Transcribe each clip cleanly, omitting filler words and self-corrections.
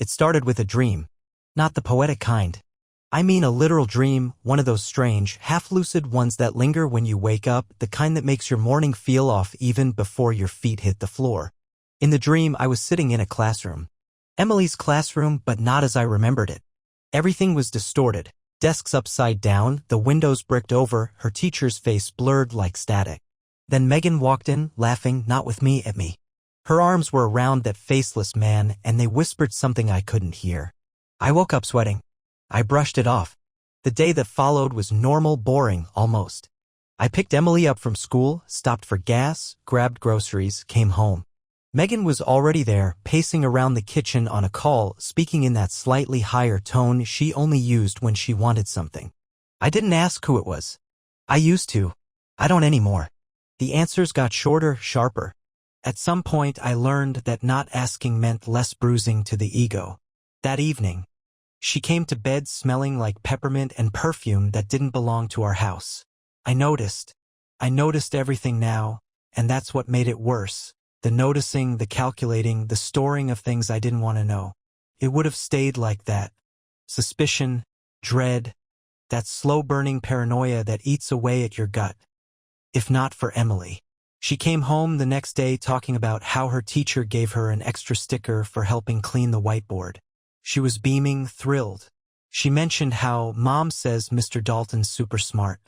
It started with a dream. Not the poetic kind. I mean a literal dream, one of those strange, half-lucid ones that linger when you wake up, the kind that makes your morning feel off even before your feet hit the floor. In the dream, I was sitting in a classroom. Emily's classroom, but not as I remembered it. Everything was distorted. Desks upside down, the windows bricked over, her teacher's face blurred like static. Then Megan walked in, laughing, not with me, at me. Her arms were around that faceless man, and they whispered something I couldn't hear. I woke up sweating. I brushed it off. The day that followed was normal, boring, almost. I picked Emily up from school, stopped for gas, grabbed groceries, came home. Megan was already there, pacing around the kitchen on a call, speaking in that slightly higher tone she only used when she wanted something. I didn't ask who it was. I used to. I don't anymore. The answers got shorter, sharper. At some point I learned that not asking meant less bruising to the ego. That evening, she came to bed smelling like peppermint and perfume that didn't belong to our house. I noticed everything now, and that's what made it worse. The noticing, the calculating, the storing of things I didn't want to know. It would have stayed like that. Suspicion, dread, that slow-burning paranoia that eats away at your gut. If not for Emily. She came home the next day talking about how her teacher gave her an extra sticker for helping clean the whiteboard. She was beaming, thrilled. She mentioned how Mom says Mr. Dalton's super smart.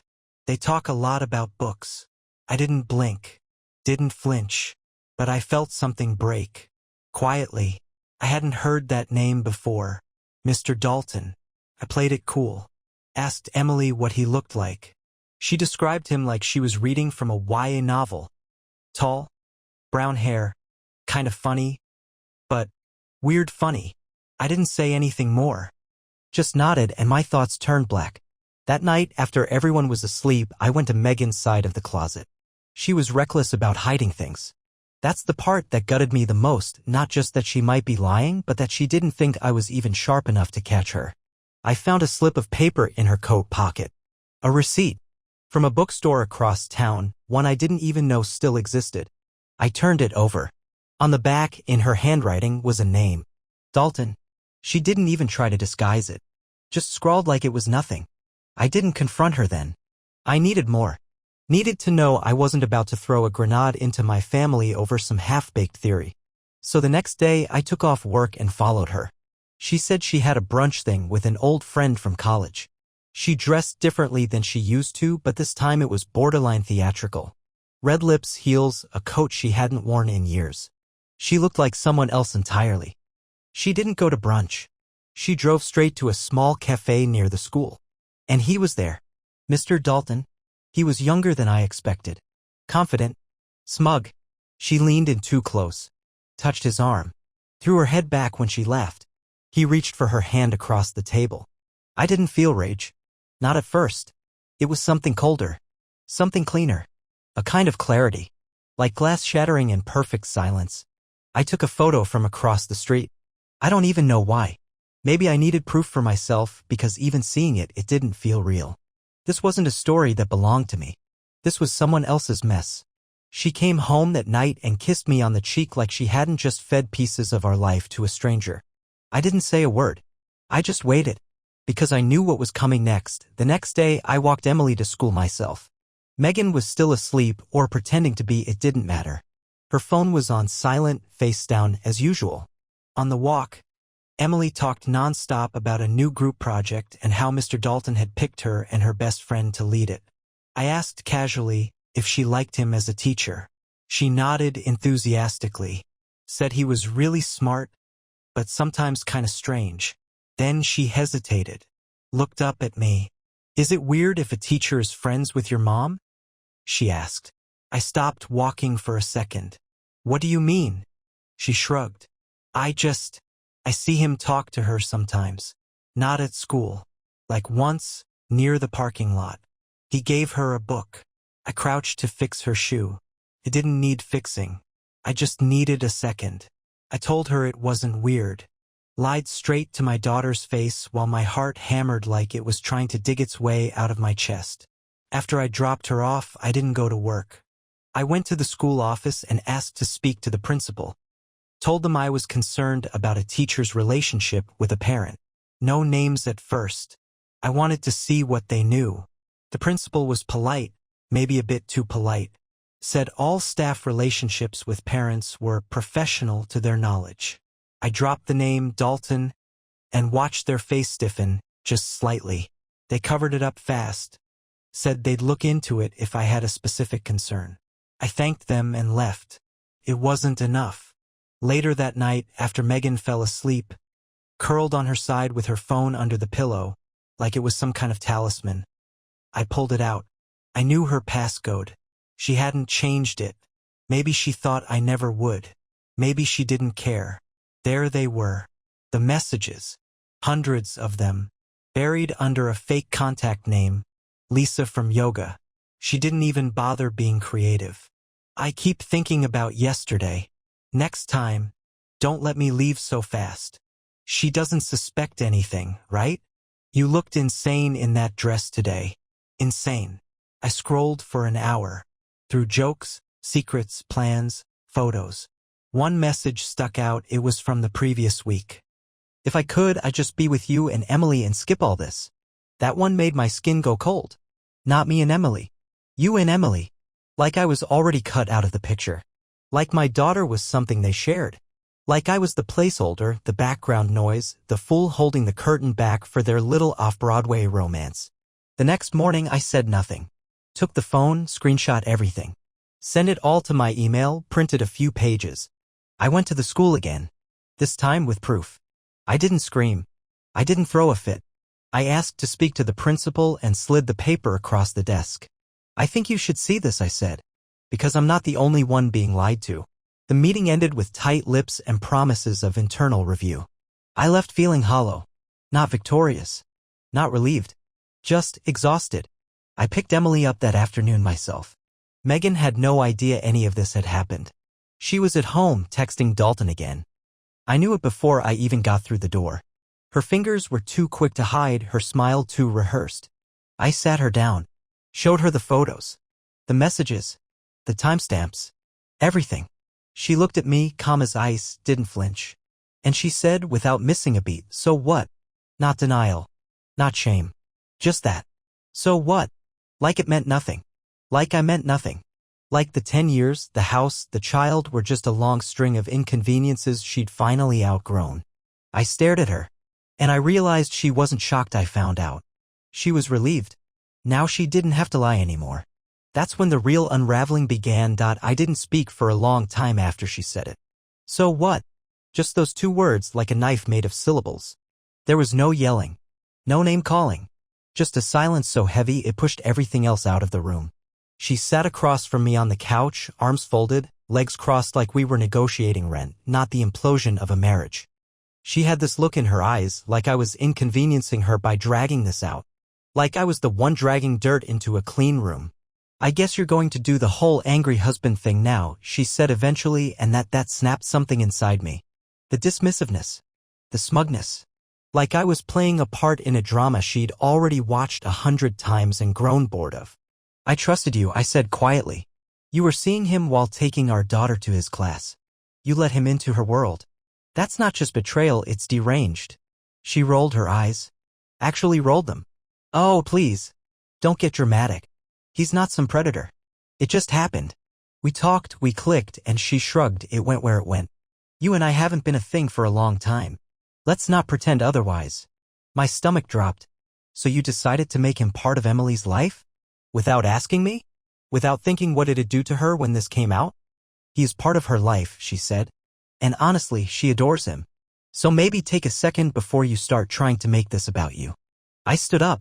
They talk a lot about books. I didn't blink, didn't flinch, but I felt something break. Quietly. I hadn't heard that name before. Mr. Dalton. I played it cool. Asked Emily what he looked like. She described him like she was reading from a YA novel. Tall, brown hair, kind of funny, but weird funny. I didn't say anything more. Just nodded and my thoughts turned black. That night, after everyone was asleep, I went to Megan's side of the closet. She was reckless about hiding things. That's the part that gutted me the most, not just that she might be lying, but that she didn't think I was even sharp enough to catch her. I found a slip of paper in her coat pocket. A receipt. From a bookstore across town, one I didn't even know still existed. I turned it over. On the back, in her handwriting, was a name. Dalton. She didn't even try to disguise it. Just scrawled like it was nothing. I didn't confront her then. I needed more. Needed to know I wasn't about to throw a grenade into my family over some half-baked theory. So the next day, I took off work and followed her. She said she had a brunch thing with an old friend from college. She dressed differently than she used to, but this time it was borderline theatrical. Red lips, heels, a coat she hadn't worn in years. She looked like someone else entirely. She didn't go to brunch. She drove straight to a small cafe near the school. And he was there. Mr. Dalton. He was younger than I expected. Confident. Smug. She leaned in too close. Touched his arm. Threw her head back when she left. He reached for her hand across the table. I didn't feel rage. Not at first. It was something colder. Something cleaner. A kind of clarity. Like glass shattering in perfect silence. I took a photo from across the street. I don't even know why. Maybe I needed proof for myself because even seeing it, it didn't feel real. This wasn't a story that belonged to me. This was someone else's mess. She came home that night and kissed me on the cheek like she hadn't just fed pieces of our life to a stranger. I didn't say a word. I just waited. Because I knew what was coming next. The next day, I walked Emily to school myself. Megan was still asleep or pretending to be. It didn't matter. Her phone was on silent, face down as usual. On the walk, Emily talked nonstop about a new group project and how Mr. Dalton had picked her and her best friend to lead it. I asked casually if she liked him as a teacher. She nodded enthusiastically, said he was really smart, but sometimes kind of strange. Then she hesitated, looked up at me. Is it weird if a teacher is friends with your mom? She asked. I stopped walking for a second. What do you mean? She shrugged. I see him talk to her sometimes. Not at school. Like once, near the parking lot. He gave her a book. I crouched to fix her shoe. It didn't need fixing. I just needed a second. I told her it wasn't weird. Lied straight to my daughter's face while my heart hammered like it was trying to dig its way out of my chest. After I dropped her off, I didn't go to work. I went to the school office and asked to speak to the principal. Told them I was concerned about a teacher's relationship with a parent. No names at first. I wanted to see what they knew. The principal was polite, maybe a bit too polite. Said all staff relationships with parents were professional to their knowledge. I dropped the name Dalton and watched their face stiffen, just slightly. They covered it up fast. Said they'd look into it if I had a specific concern. I thanked them and left. It wasn't enough. Later that night, after Megan fell asleep, curled on her side with her phone under the pillow, like it was some kind of talisman, I pulled it out. I knew her passcode. She hadn't changed it. Maybe she thought I never would. Maybe she didn't care. There they were. The messages. Hundreds of them. Buried under a fake contact name. Lisa from yoga. She didn't even bother being creative. I keep thinking about yesterday. Next time, don't let me leave so fast. She doesn't suspect anything, right? You looked insane in that dress today. Insane. I scrolled for an hour. Through jokes, secrets, plans, photos. One message stuck out. It was from the previous week. If I could, I'd just be with you and Emily and skip all this. That one made my skin go cold. Not me and Emily. You and Emily. Like I was already cut out of the picture. Like my daughter was something they shared. Like I was the placeholder, the background noise, the fool holding the curtain back for their little off-Broadway romance. The next morning I said nothing. Took the phone, screenshot everything. Sent it all to my email, printed a few pages. I went to the school again. This time with proof. I didn't scream. I didn't throw a fit. I asked to speak to the principal and slid the paper across the desk. I think you should see this, I said. Because I'm not the only one being lied to. The meeting ended with tight lips and promises of internal review. I left feeling hollow. Not victorious. Not relieved. Just exhausted. I picked Emily up that afternoon myself. Megan had no idea any of this had happened. She was at home texting Dalton again. I knew it before I even got through the door. Her fingers were too quick to hide, her smile too rehearsed. I sat her down. Showed her the photos. The messages. The timestamps. Everything. She looked at me, calm as ice, didn't flinch. And she said, without missing a beat, so what? Not denial. Not shame. Just that. So what? Like it meant nothing. Like I meant nothing. Like the 10 years, the house, the child were just a long string of inconveniences she'd finally outgrown. I stared at her. And I realized she wasn't shocked I found out. She was relieved. Now she didn't have to lie anymore. That's when the real unraveling began. I didn't speak for a long time after she said it. So what? Just those two words like a knife made of syllables. There was no yelling. No name calling. Just a silence so heavy it pushed everything else out of the room. She sat across from me on the couch, arms folded, legs crossed like we were negotiating rent, not the implosion of a marriage. She had this look in her eyes like I was inconveniencing her by dragging this out. Like I was the one dragging dirt into a clean room. I guess you're going to do the whole angry husband thing now, she said eventually, and that snapped something inside me. The dismissiveness. The smugness. Like I was playing a part in a drama she'd already watched 100 times and grown bored of. I trusted you, I said quietly. You were seeing him while taking our daughter to his class. You let him into her world. That's not just betrayal, it's deranged. She rolled her eyes. Actually rolled them. Oh, please. Don't get dramatic. He's not some predator. It just happened. We talked, we clicked, and she shrugged. It went where it went. You and I haven't been a thing for a long time. Let's not pretend otherwise. My stomach dropped. So you decided to make him part of Emily's life? Without asking me? Without thinking what it'd do to her when this came out? He is part of her life, she said. And honestly, she adores him. So maybe take a second before you start trying to make this about you. I stood up.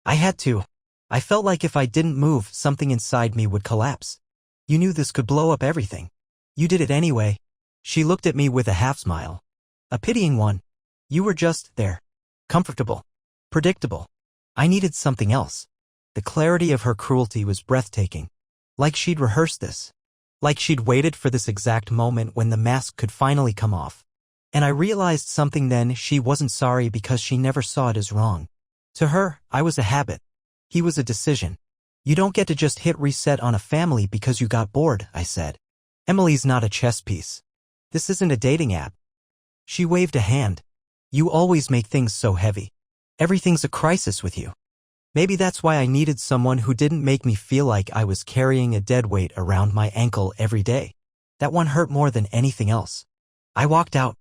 I had to. I felt like if I didn't move, something inside me would collapse. You knew this could blow up everything. You did it anyway. She looked at me with a half smile. A pitying one. You were just there. Comfortable. Predictable. I needed something else. The clarity of her cruelty was breathtaking. Like she'd rehearsed this. Like she'd waited for this exact moment when the mask could finally come off. And I realized something then. She wasn't sorry because she never saw it as wrong. To her, I was a habit. He was a decision. You don't get to just hit reset on a family because you got bored, I said. Emily's not a chess piece. This isn't a dating app. She waved a hand. You always make things so heavy. Everything's a crisis with you. Maybe that's why I needed someone who didn't make me feel like I was carrying a dead weight around my ankle every day. That one hurt more than anything else. I walked out,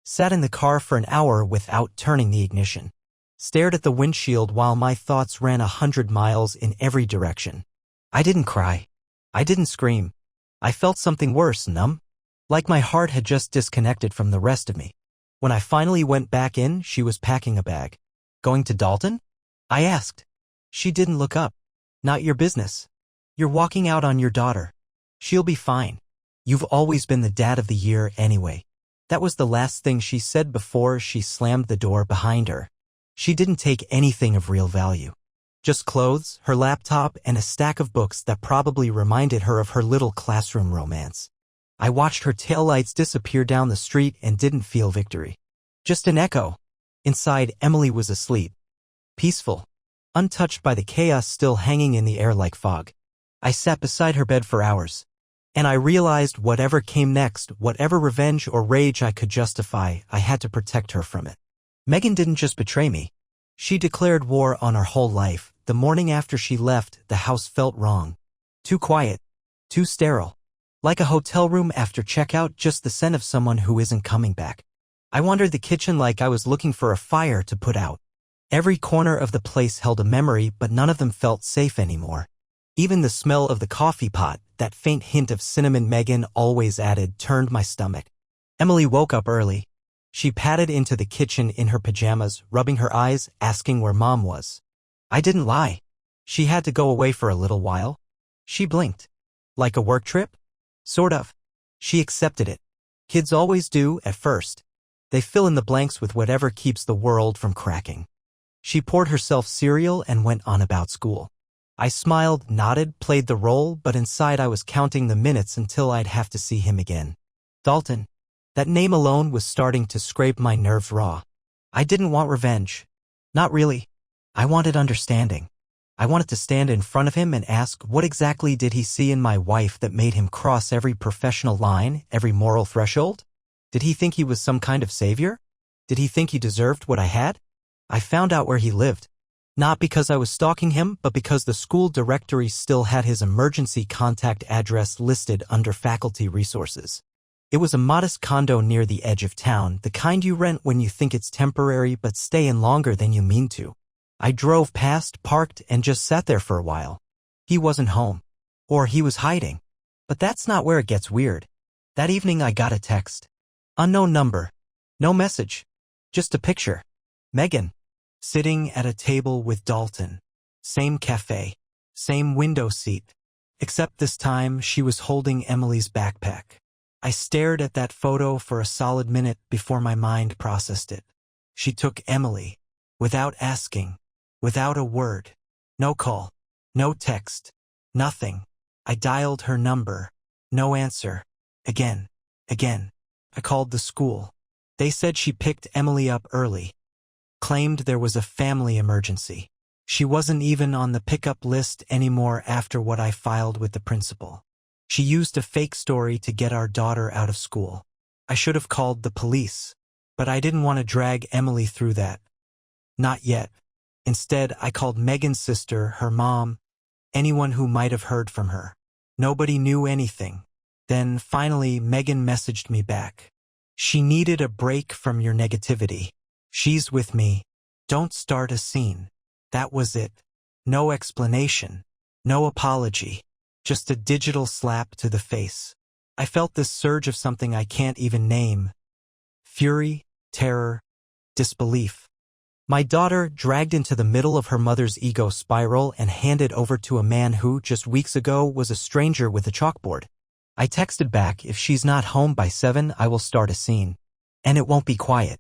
sat in the car for an hour without turning the ignition, stared at the windshield while my thoughts ran 100 miles in every direction. I didn't cry. I didn't scream. I felt something worse, numb, like my heart had just disconnected from the rest of me. When I finally went back in, she was packing a bag. Going to Dalton? I asked. She didn't look up. Not your business. You're walking out on your daughter. She'll be fine. You've always been the dad of the year anyway. That was the last thing she said before she slammed the door behind her. She didn't take anything of real value. Just clothes, her laptop, and a stack of books that probably reminded her of her little classroom romance. I watched her taillights disappear down the street and didn't feel victory. Just an echo. Inside, Emily was asleep. Peaceful. Untouched by the chaos still hanging in the air like fog. I sat beside her bed for hours. And I realized whatever came next, whatever revenge or rage I could justify, I had to protect her from it. Megan didn't just betray me. She declared war on our whole life. The morning after she left, the house felt wrong. Too quiet. Too sterile. Like a hotel room after checkout, just the scent of someone who isn't coming back. I wandered the kitchen like I was looking for a fire to put out. Every corner of the place held a memory, but none of them felt safe anymore. Even the smell of the coffee pot, that faint hint of cinnamon Megan always added, turned my stomach. Emily woke up early. She padded into the kitchen in her pajamas, rubbing her eyes, asking where Mom was. I didn't lie. She had to go away for a little while. She blinked. Like a work trip? Sort of. She accepted it. Kids always do, at first. They fill in the blanks with whatever keeps the world from cracking. She poured herself cereal and went on about school. I smiled, nodded, played the role, but inside I was counting the minutes until I'd have to see him again. Dalton. That name alone was starting to scrape my nerves raw. I didn't want revenge. Not really. I wanted understanding. I wanted to stand in front of him and ask, what exactly did he see in my wife that made him cross every professional line, every moral threshold? Did he think he was some kind of savior? Did he think he deserved what I had? I found out where he lived. Not because I was stalking him, but because the school directory still had his emergency contact address listed under faculty resources. It was a modest condo near the edge of town, the kind you rent when you think it's temporary but stay in longer than you mean to. I drove past, parked, and just sat there for a while. He wasn't home. Or he was hiding. But that's not where it gets weird. That evening I got a text. Unknown number. No message. Just a picture. Megan. Sitting at a table with Dalton. Same cafe. Same window seat. Except this time she was holding Emily's backpack. I stared at that photo for a solid minute before my mind processed it. She took Emily. Without asking. Without a word. No call. No text. Nothing. I dialed her number. No answer. Again. Again. I called the school. They said she picked Emily up early. Claimed there was a family emergency. She wasn't even on the pickup list anymore after what I filed with the principal. She used a fake story to get our daughter out of school. I should have called the police, but I didn't want to drag Emily through that. Not yet. Instead, I called Megan's sister, her mom, anyone who might have heard from her. Nobody knew anything. Then, finally, Megan messaged me back. She needed a break from your negativity. She's with me. Don't start a scene. That was it. No explanation. No apology. Just a digital slap to the face. I felt this surge of something I can't even name. Fury, terror, disbelief. My daughter dragged into the middle of her mother's ego spiral and handed over to a man who, just weeks ago, was a stranger with a chalkboard. I texted back, if she's not home by 7, I will start a scene. And it won't be quiet.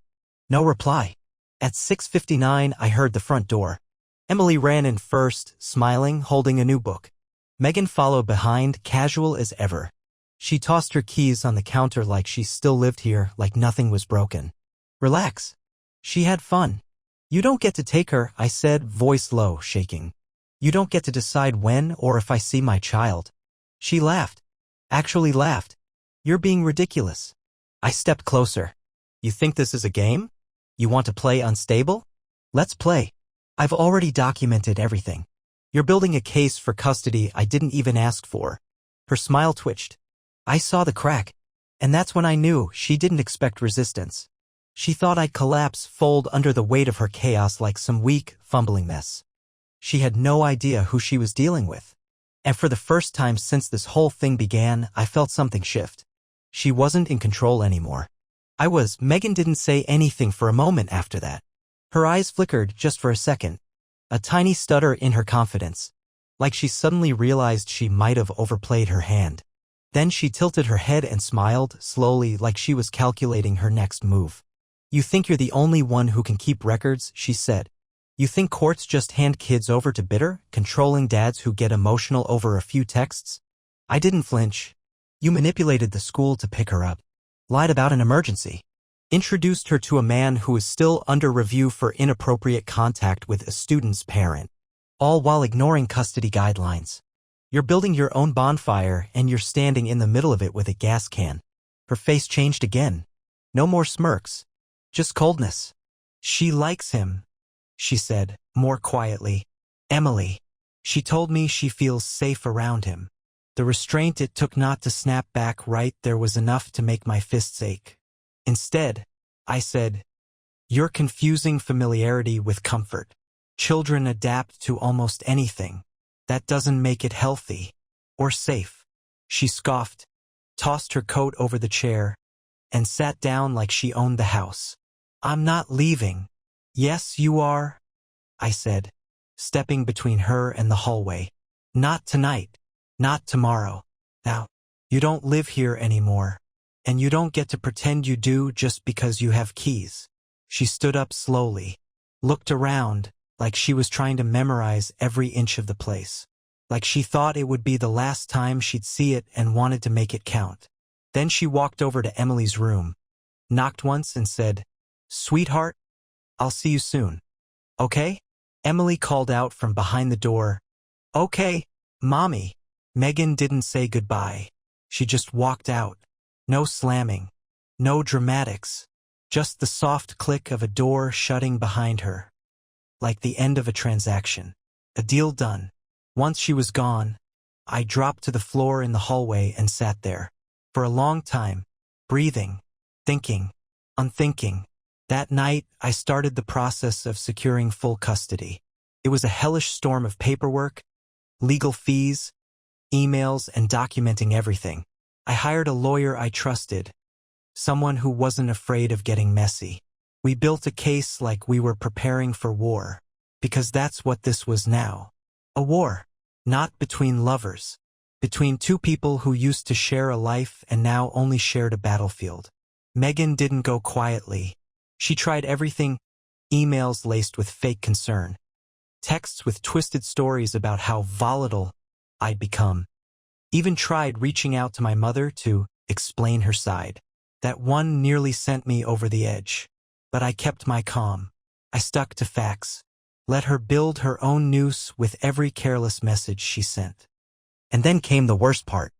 No reply. At 6:59, I heard the front door. Emily ran in first, smiling, holding a new book. Megan followed behind, casual as ever. She tossed her keys on the counter like she still lived here, like nothing was broken. Relax. She had fun. You don't get to take her, I said, voice low, shaking. You don't get to decide when or if I see my child. She laughed. Actually laughed. You're being ridiculous. I stepped closer. You think this is a game? You want to play unstable? Let's play. I've already documented everything. You're building a case for custody I didn't even ask for. Her smile twitched. I saw the crack. And that's when I knew she didn't expect resistance. She thought I'd collapse, fold under the weight of her chaos like some weak, fumbling mess. She had no idea who she was dealing with. And for the first time since this whole thing began, I felt something shift. She wasn't in control anymore. I was. Megan didn't say anything for a moment after that. Her eyes flickered just for a second. A tiny stutter in her confidence. Like she suddenly realized she might have overplayed her hand. Then she tilted her head and smiled, slowly, like she was calculating her next move. You think you're the only one who can keep records, she said. You think courts just hand kids over to bitter, controlling dads who get emotional over a few texts? I didn't flinch. You manipulated the school to pick her up. Lied about an emergency. Introduced her to a man who is still under review for inappropriate contact with a student's parent. All while ignoring custody guidelines. You're building your own bonfire and you're standing in the middle of it with a gas can. Her face changed again. No more smirks. Just coldness. She likes him, she said, more quietly. Emily. She told me she feels safe around him. The restraint it took not to snap back right there was enough to make my fists ache. Instead, I said, you're confusing familiarity with comfort. Children adapt to almost anything. That doesn't make it healthy or safe. She scoffed, tossed her coat over the chair, and sat down like she owned the house. I'm not leaving. Yes, you are, I said, stepping between her and the hallway. Not tonight. Not tomorrow. Now, you don't live here anymore, and you don't get to pretend you do just because you have keys. She stood up slowly, looked around, like she was trying to memorize every inch of the place. Like she thought it would be the last time she'd see it and wanted to make it count. Then she walked over to Emily's room, knocked once and said, Sweetheart, I'll see you soon. Okay? Emily called out from behind the door. Okay, Mommy. Megan didn't say goodbye. She just walked out. No slamming. No dramatics. Just the soft click of a door shutting behind her. Like the end of a transaction. A deal done. Once she was gone, I dropped to the floor in the hallway and sat there. For a long time, breathing, thinking, unthinking. That night, I started the process of securing full custody. It was a hellish storm of paperwork, legal fees, emails, and documenting everything. I hired a lawyer I trusted, someone who wasn't afraid of getting messy. We built a case like we were preparing for war, because that's what this was now. A war, not between lovers, between two people who used to share a life and now only shared a battlefield. Megan didn't go quietly. She tried everything, emails laced with fake concern, texts with twisted stories about how volatile I'd become. Even tried reaching out to my mother to explain her side. That one nearly sent me over the edge. But I kept my calm. I stuck to facts. Let her build her own noose with every careless message she sent. And then came the worst part.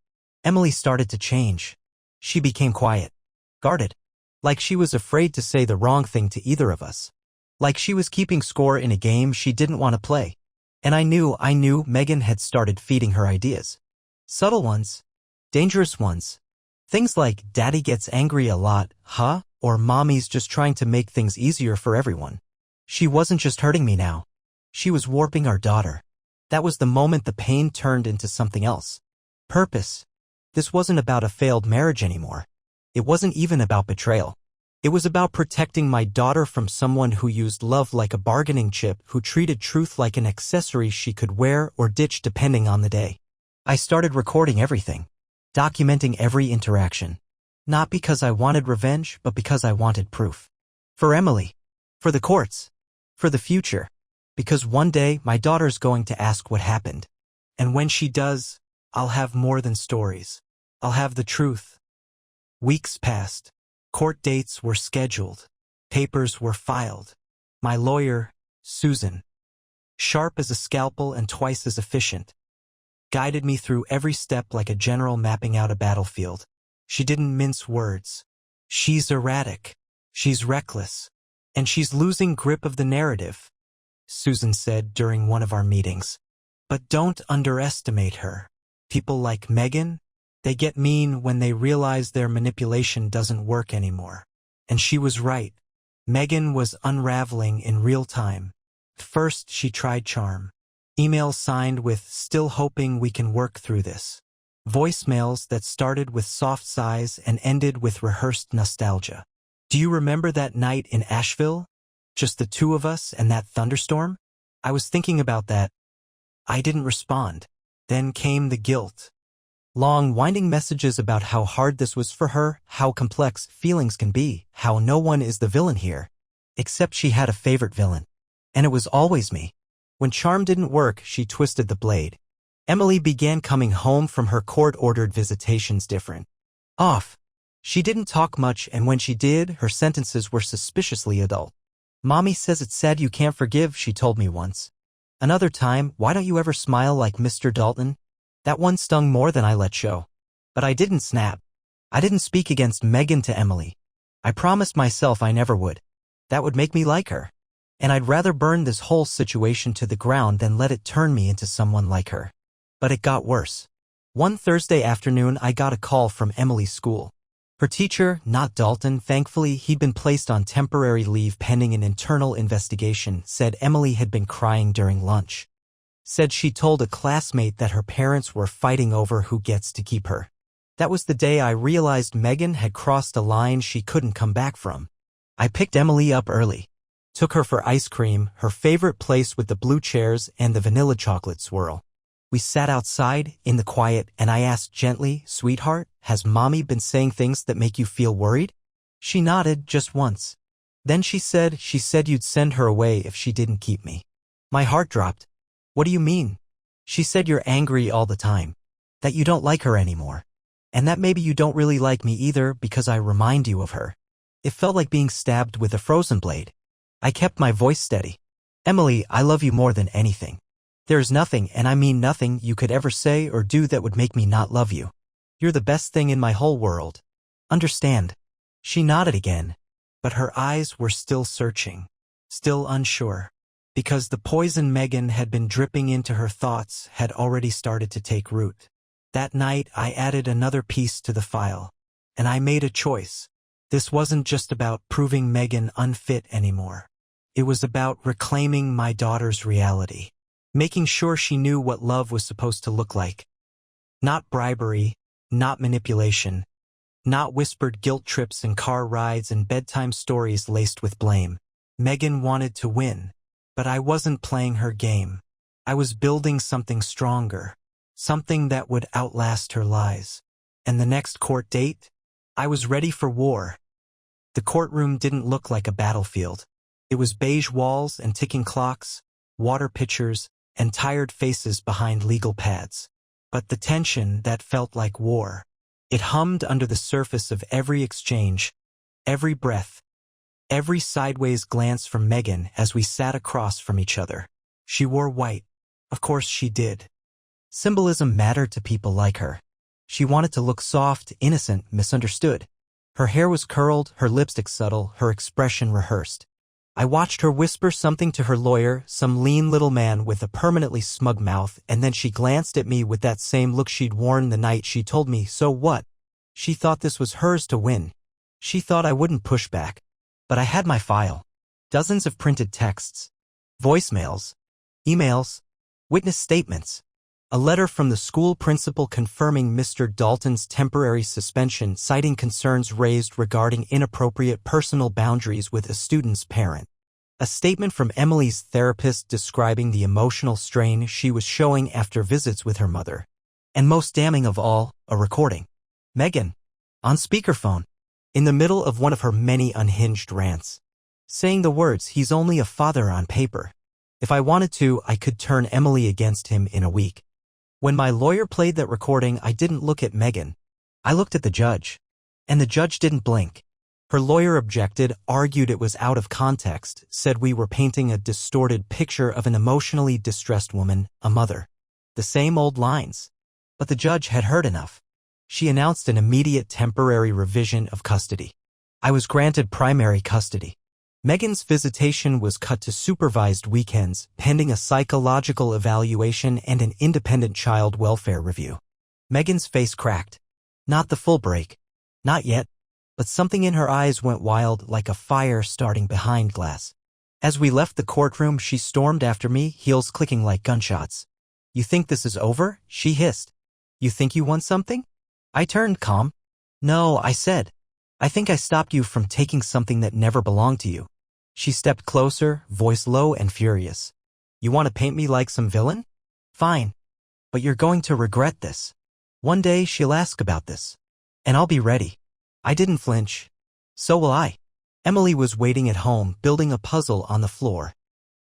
Emily started to change. She became quiet, guarded, like she was afraid to say the wrong thing to either of us. Like she was keeping score in a game she didn't want to play. And I knew Megan had started feeding her ideas. Subtle ones, dangerous ones. Things like, Daddy gets angry a lot, huh? Or Mommy's just trying to make things easier for everyone. She wasn't just hurting me now. She was warping our daughter. That was the moment the pain turned into something else. Purpose. This wasn't about a failed marriage anymore. It wasn't even about betrayal. It was about protecting my daughter from someone who used love like a bargaining chip, who treated truth like an accessory she could wear or ditch depending on the day. I started recording everything, documenting every interaction. Not because I wanted revenge, but because I wanted proof. For Emily. For the courts. For the future. Because one day, my daughter's going to ask what happened. And when she does, I'll have more than stories. I'll have the truth. Weeks passed. Court dates were scheduled. Papers were filed. My lawyer, Susan, sharp as a scalpel and twice as efficient, guided me through every step like a general mapping out a battlefield. She didn't mince words. She's erratic. She's reckless. And she's losing grip of the narrative, Susan said during one of our meetings. But don't underestimate her. People like Megan, they get mean when they realize their manipulation doesn't work anymore. And she was right. Megan was unraveling in real time. First, she tried charm. Emails signed with "Still hoping we can work through this." Voicemails that started with soft sighs and ended with rehearsed nostalgia. Do you remember that night in Asheville? Just the two of us and that thunderstorm? I was thinking about that. I didn't respond. Then came the guilt. Long, winding messages about how hard this was for her, how complex feelings can be, how no one is the villain here. Except she had a favorite villain. And it was always me. When charm didn't work, she twisted the blade. Emily began coming home from her court-ordered visitations different. Off. She didn't talk much, and when she did, her sentences were suspiciously adult. "Mommy says it's sad you can't forgive," she told me once. Another time, "Why don't you ever smile like Mr. Dalton?" That one stung more than I let show. But I didn't snap. I didn't speak against Megan to Emily. I promised myself I never would. That would make me like her. And I'd rather burn this whole situation to the ground than let it turn me into someone like her. But it got worse. One Thursday afternoon, I got a call from Emily's school. Her teacher, not Dalton, thankfully he'd been placed on temporary leave pending an internal investigation, said Emily had been crying during lunch. Said she told a classmate that her parents were fighting over who gets to keep her. That was the day I realized Megan had crossed a line she couldn't come back from. I picked Emily up early. Took her for ice cream, her favorite place with the blue chairs and the vanilla chocolate swirl. We sat outside, in the quiet, and I asked gently, "Sweetheart, has Mommy been saying things that make you feel worried?" She nodded just once. Then she said you'd send her away if she didn't keep me. My heart dropped. "What do you mean?" She said you're angry all the time. That you don't like her anymore. And that maybe you don't really like me either because I remind you of her. It felt like being stabbed with a frozen blade. I kept my voice steady. "Emily, I love you more than anything. There is nothing, and I mean nothing, you could ever say or do that would make me not love you. You're the best thing in my whole world. Understand?" She nodded again, but her eyes were still searching, still unsure, because the poison Megan had been dripping into her thoughts had already started to take root. That night, I added another piece to the file, and I made a choice. This wasn't just about proving Megan unfit anymore. It was about reclaiming my daughter's reality. Making sure she knew what love was supposed to look like. Not bribery, not manipulation, not whispered guilt trips and car rides and bedtime stories laced with blame. Megan wanted to win, but I wasn't playing her game. I was building something stronger, something that would outlast her lies. And the next court date? I was ready for war. The courtroom didn't look like a battlefield. It was beige walls and ticking clocks, water pitchers, and tired faces behind legal pads. But the tension that felt like war. It hummed under the surface of every exchange, every breath, every sideways glance from Megan as we sat across from each other. She wore white. Of course she did. Symbolism mattered to people like her. She wanted to look soft, innocent, misunderstood. Her hair was curled, her lipstick subtle, her expression rehearsed. I watched her whisper something to her lawyer, some lean little man with a permanently smug mouth, and then she glanced at me with that same look she'd worn the night she told me, "So what?" She thought this was hers to win. She thought I wouldn't push back. But I had my file. Dozens of printed texts. Voicemails. Emails. Witness statements. A letter from the school principal confirming Mr. Dalton's temporary suspension, citing concerns raised regarding inappropriate personal boundaries with a student's parent. A statement from Emily's therapist describing the emotional strain she was showing after visits with her mother. And most damning of all, a recording. Megan, on speakerphone, in the middle of one of her many unhinged rants, saying the words, "He's only a father on paper. If I wanted to, I could turn Emily against him in a week." When my lawyer played that recording, I didn't look at Megan. I looked at the judge. And the judge didn't blink. Her lawyer objected, argued it was out of context, said we were painting a distorted picture of an emotionally distressed woman, a mother. The same old lines. But the judge had heard enough. She announced an immediate temporary revision of custody. I was granted primary custody. Megan's visitation was cut to supervised weekends, pending a psychological evaluation and an independent child welfare review. Megan's face cracked. Not the full break. Not yet. But something in her eyes went wild like a fire starting behind glass. As we left the courtroom, she stormed after me, heels clicking like gunshots. "You think this is over?" she hissed. "You think you won something?" I turned calm. "No," I said. "I think I stopped you from taking something that never belonged to you." She stepped closer, voice low and furious. "You want to paint me like some villain? Fine. But you're going to regret this. One day she'll ask about this. And I'll be ready." I didn't flinch. "So will I." Emily was waiting at home, building a puzzle on the floor.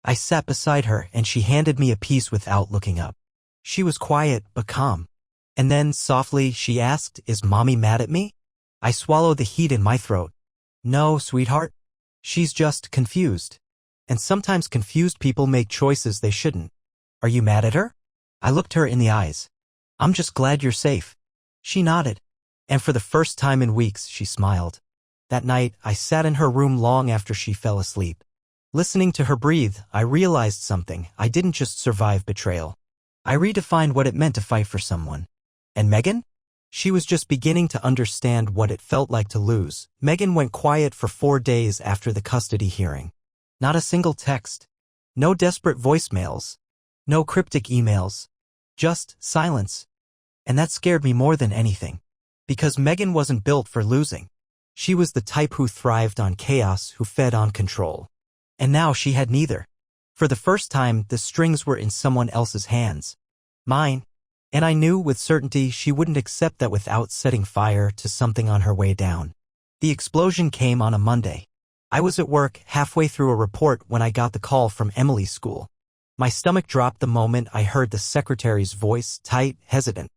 I sat beside her and she handed me a piece without looking up. She was quiet but calm. And then, softly, she asked, "Is Mommy mad at me?" I swallowed the heat in my throat. "No, sweetheart. She's just confused. And sometimes confused people make choices they shouldn't." "Are you mad at her?" I looked her in the eyes. "I'm just glad you're safe." She nodded. And for the first time in weeks, she smiled. That night, I sat in her room long after she fell asleep. Listening to her breathe, I realized something. I didn't just survive betrayal. I redefined what it meant to fight for someone. And Megan? She was just beginning to understand what it felt like to lose. Megan went quiet for 4 days after the custody hearing. Not a single text. No desperate voicemails. No cryptic emails. Just silence. And that scared me more than anything. Because Megan wasn't built for losing. She was the type who thrived on chaos, who fed on control. And now she had neither. For the first time, the strings were in someone else's hands. Mine. And I knew with certainty she wouldn't accept that without setting fire to something on her way down. The explosion came on a Monday. I was at work, halfway through a report, when I got the call from Emily's school. My stomach dropped the moment I heard the secretary's voice, tight, hesitant.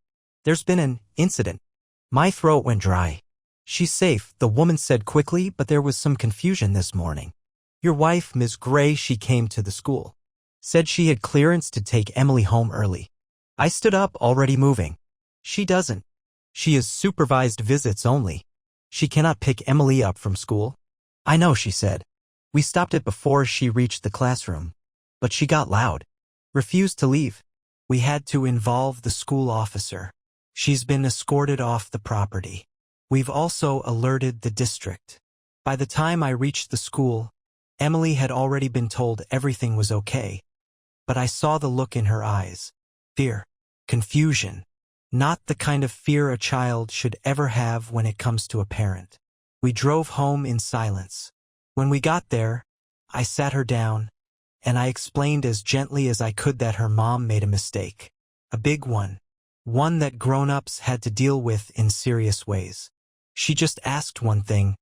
"There's been an incident." My throat went dry. "She's safe," the woman said quickly, "but there was some confusion this morning. Your wife, Ms. Gray, she came to the school. Said she had clearance to take Emily home early." I stood up, already moving. "She doesn't. She is supervised visits only. She cannot pick Emily up from school." "I know," she said. "We stopped it before she reached the classroom. But she got loud. Refused to leave. We had to involve the school officer. She's been escorted off the property. We've also alerted the district." By the time I reached the school, Emily had already been told everything was okay. But I saw the look in her eyes. Fear. Confusion. Not the kind of fear a child should ever have when it comes to a parent. We drove home in silence. When we got there, I sat her down, and I explained as gently as I could that her mom made a mistake. A big one. One that grown-ups had to deal with in serious ways. She just asked one thing.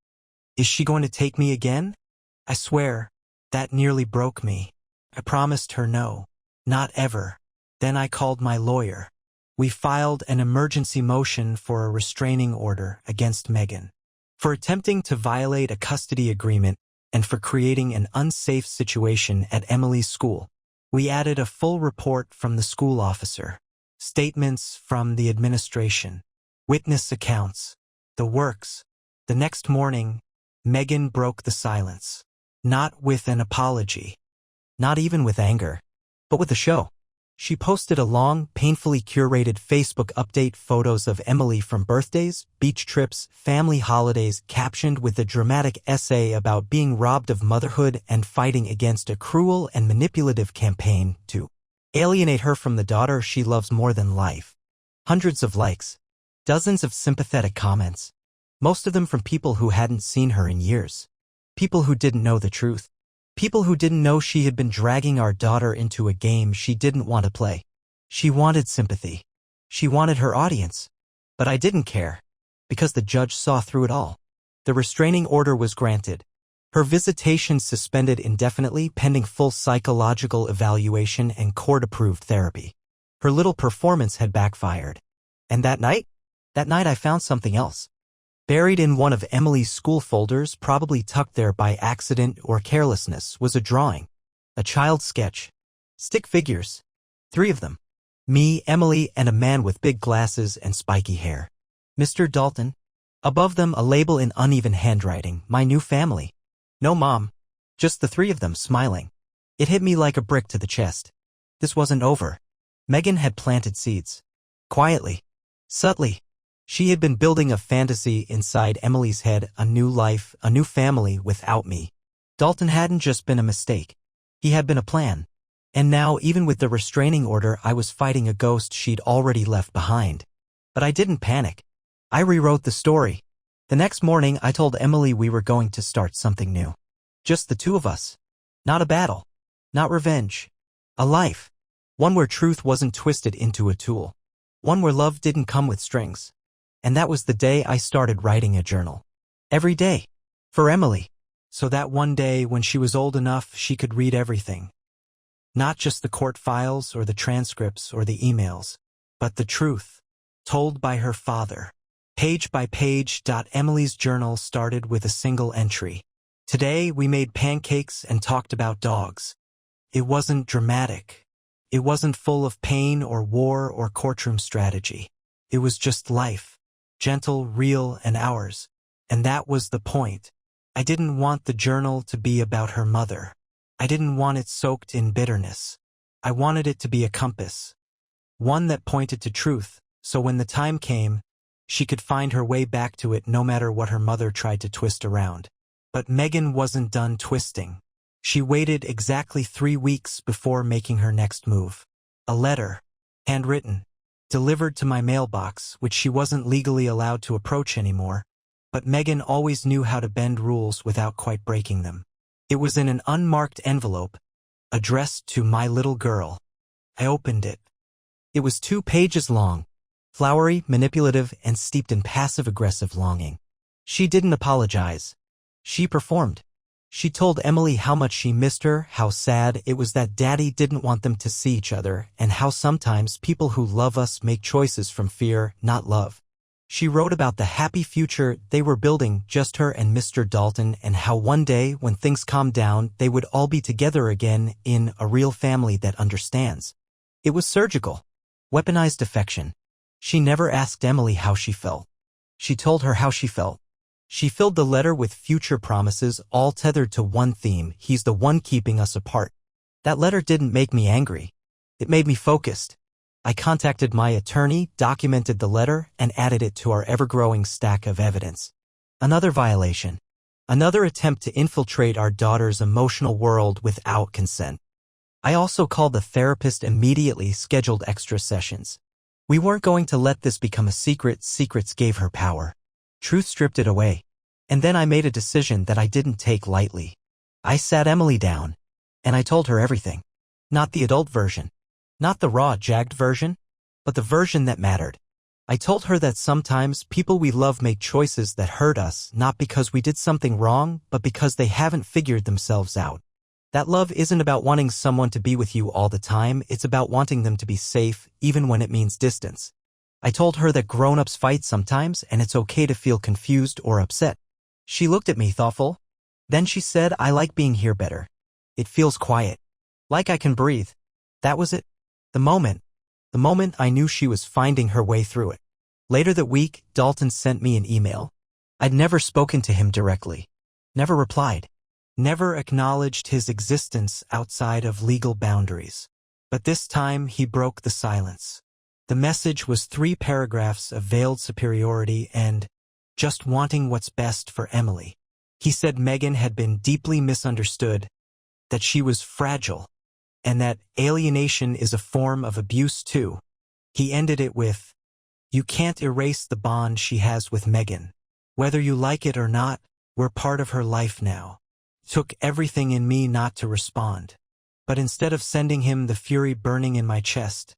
"Is she going to take me again?" I swear, that nearly broke me. I promised her no. Not ever. Then I called my lawyer. We filed an emergency motion for a restraining order against Megan. For attempting to violate a custody agreement and for creating an unsafe situation at Emily's school. We added a full report from the school officer. Statements from the administration, witness accounts, the works. The next morning, Megan broke the silence. Not with an apology. Not even with anger. But with a show. She posted a long, painfully curated Facebook update, photos of Emily from birthdays, beach trips, family holidays, captioned with a dramatic essay about being robbed of motherhood and fighting against a cruel and manipulative campaign to alienate her from the daughter she loves more than life. Hundreds of likes. Dozens of sympathetic comments. Most of them from people who hadn't seen her in years. People who didn't know the truth. People who didn't know she had been dragging our daughter into a game she didn't want to play. She wanted sympathy. She wanted her audience. But I didn't care. Because the judge saw through it all. The restraining order was granted. Her visitation suspended indefinitely pending full psychological evaluation and court-approved therapy. Her little performance had backfired. And that night I found something else. Buried in one of Emily's school folders, probably tucked there by accident or carelessness, was a drawing. A child's sketch. Stick figures. 3 of them. Me, Emily, and a man with big glasses and spiky hair. "Mr. Dalton?" Above them, a label in uneven handwriting, my new family. No mom. Just the three of them smiling. It hit me like a brick to the chest. This wasn't over. Megan had planted seeds. Quietly. Subtly. She had been building a fantasy inside Emily's head, a new life, a new family without me. Dalton hadn't just been a mistake. He had been a plan. And now, even with the restraining order, I was fighting a ghost she'd already left behind. But I didn't panic. I rewrote the story. The next morning, I told Emily we were going to start something new. Just the two of us. Not a battle. Not revenge. A life. One where truth wasn't twisted into a tool. One where love didn't come with strings. And that was the day I started writing a journal. Every day. For Emily. So that one day, when she was old enough, she could read everything. Not just the court files or the transcripts or the emails, but the truth. Told by her father. Page by page. Emily's journal started with a single entry. Today, we made pancakes and talked about dogs. It wasn't dramatic. It wasn't full of pain or war or courtroom strategy. It was just life. Gentle, real, and ours. And that was the point. I didn't want the journal to be about her mother. I didn't want it soaked in bitterness. I wanted it to be a compass. One that pointed to truth, so when the time came, she could find her way back to it no matter what her mother tried to twist around. But Megan wasn't done twisting. She waited exactly 3 weeks before making her next move. A letter, handwritten, delivered to my mailbox, which she wasn't legally allowed to approach anymore. But Megan always knew how to bend rules without quite breaking them. It was in an unmarked envelope, addressed to my little girl. I opened it. It was 2 pages long, flowery, manipulative, and steeped in passive-aggressive longing. She didn't apologize. She performed. She told Emily how much she missed her, how sad it was that Daddy didn't want them to see each other, and how sometimes people who love us make choices from fear, not love. She wrote about the happy future they were building, just her and Mr. Dalton, and how one day, when things calmed down, they would all be together again in a real family that understands. It was surgical. Weaponized affection. She never asked Emily how she felt. She told her how she felt. She filled the letter with future promises, all tethered to one theme: he's the one keeping us apart. That letter didn't make me angry. It made me focused. I contacted my attorney, documented the letter, and added it to our ever-growing stack of evidence. Another violation. Another attempt to infiltrate our daughter's emotional world without consent. I also called the therapist immediately, scheduled extra sessions. We weren't going to let this become a secret. Secrets gave her power. Truth stripped it away. And then I made a decision that I didn't take lightly. I sat Emily down, and I told her everything. Not the adult version. Not the raw, jagged version, but the version that mattered. I told her that sometimes people we love make choices that hurt us, not because we did something wrong, but because they haven't figured themselves out. That love isn't about wanting someone to be with you all the time, it's about wanting them to be safe, even when it means distance. I told her that grown-ups fight sometimes, and it's okay to feel confused or upset. She looked at me, thoughtful. Then she said, I like being here better. It feels quiet. Like I can breathe. That was it. The moment I knew she was finding her way through it. Later that week, Dalton sent me an email. I'd never spoken to him directly. Never replied. Never acknowledged his existence outside of legal boundaries. But this time, he broke the silence. The message was 3 paragraphs of veiled superiority and just wanting what's best for Emily. He said Megan had been deeply misunderstood, that she was fragile, and that alienation is a form of abuse too. He ended it with, you can't erase the bond she has with Megan. Whether you like it or not, we're part of her life now. Took everything in me not to respond. But instead of sending him the fury burning in my chest,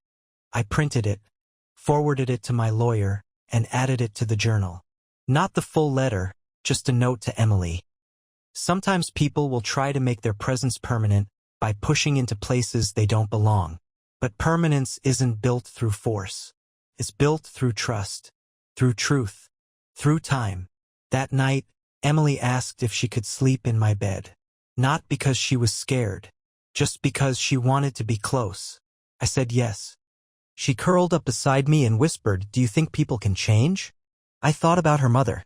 I printed it, forwarded it to my lawyer, and added it to the journal. Not the full letter, just a note to Emily. Sometimes people will try to make their presence permanent by pushing into places they don't belong. But permanence isn't built through force. It's built through trust, through truth, through time. That night, Emily asked if she could sleep in my bed. Not because she was scared, just because she wanted to be close. I said yes. She curled up beside me and whispered, do you think people can change? I thought about her mother.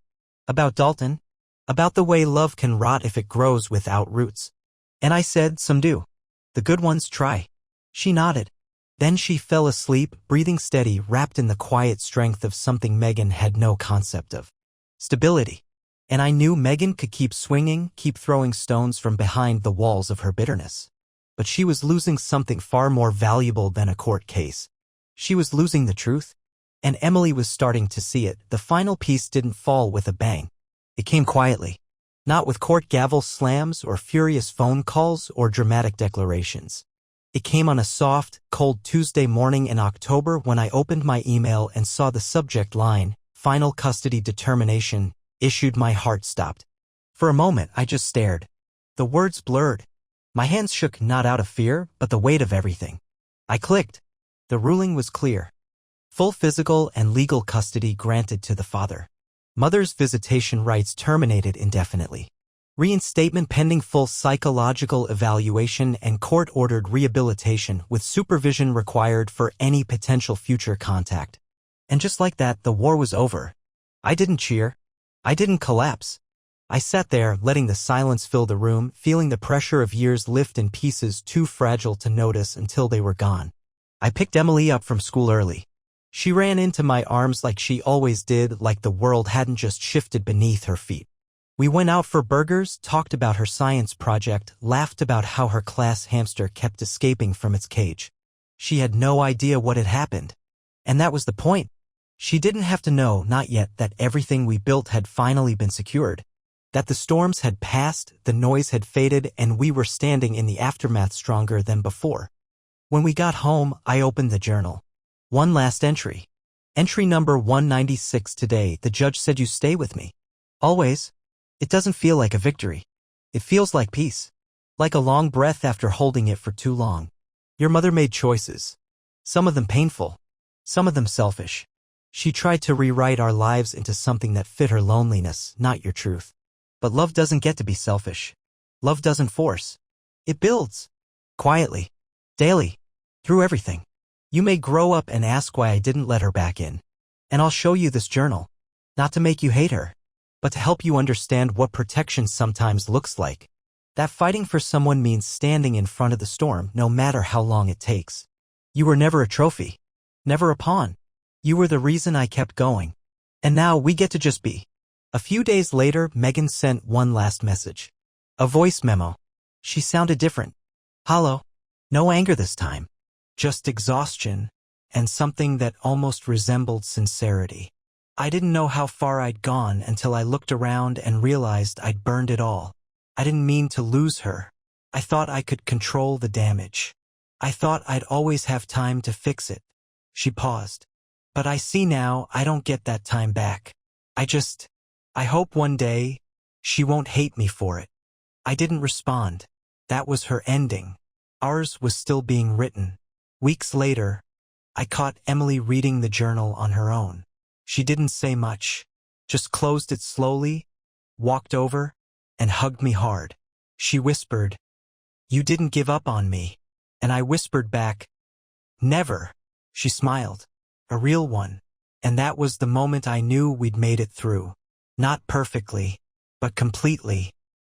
About Dalton? About the way love can rot if it grows without roots. And I said, some do. The good ones try. She nodded. Then she fell asleep, breathing steady, wrapped in the quiet strength of something Megan had no concept of. Stability. And I knew Megan could keep swinging, keep throwing stones from behind the walls of her bitterness. But she was losing something far more valuable than a court case. She was losing the truth. And Emily was starting to see it. The final piece didn't fall with a bang. It came quietly. Not with court gavel slams or furious phone calls or dramatic declarations. It came on a soft, cold Tuesday morning in October when I opened my email and saw the subject line, Final Custody Determination, issued. My heart stopped. For a moment, I just stared. The words blurred. My hands shook, not out of fear, but the weight of everything. I clicked. The ruling was clear. Full physical and legal custody granted to the father. Mother's visitation rights terminated indefinitely. Reinstatement pending full psychological evaluation and court-ordered rehabilitation with supervision required for any potential future contact. And just like that, the war was over. I didn't cheer. I didn't collapse. I sat there, letting the silence fill the room, feeling the pressure of years lift in pieces too fragile to notice until they were gone. I picked Emily up from school early. She ran into my arms like she always did, like the world hadn't just shifted beneath her feet. We went out for burgers, talked about her science project, laughed about how her class hamster kept escaping from its cage. She had no idea what had happened. And that was the point. She didn't have to know, not yet, that everything we built had finally been secured. That the storms had passed, the noise had faded, and we were standing in the aftermath stronger than before. When we got home, I opened the journal. One last entry. Entry number 196 today. The judge said you stay with me. Always. It doesn't feel like a victory. It feels like peace. Like a long breath after holding it for too long. Your mother made choices. Some of them painful. Some of them selfish. She tried to rewrite our lives into something that fit her loneliness, not your truth. But love doesn't get to be selfish. Love doesn't force. It builds. Quietly. Daily. Through everything. You may grow up and ask why I didn't let her back in. And I'll show you this journal. Not to make you hate her, but to help you understand what protection sometimes looks like. That fighting for someone means standing in front of the storm, no matter how long it takes. You were never a trophy. Never a pawn. You were the reason I kept going. And now we get to just be. A few days later, Megan sent one last message. A voice memo. She sounded different. Hollow. No anger this time. Just exhaustion, and something that almost resembled sincerity. I didn't know how far I'd gone until I looked around and realized I'd burned it all. I didn't mean to lose her. I thought I could control the damage. I thought I'd always have time to fix it. She paused. But I see now I don't get that time back. I hope one day she won't hate me for it. I didn't respond. That was her ending. Ours was still being written. Weeks later, I caught Emily reading the journal on her own. She didn't say much, just closed it slowly, walked over, and hugged me hard. She whispered, "You didn't give up on me." And I whispered back, "Never." She smiled, a real one. And that was the moment I knew we'd made it through. Not perfectly, but completely.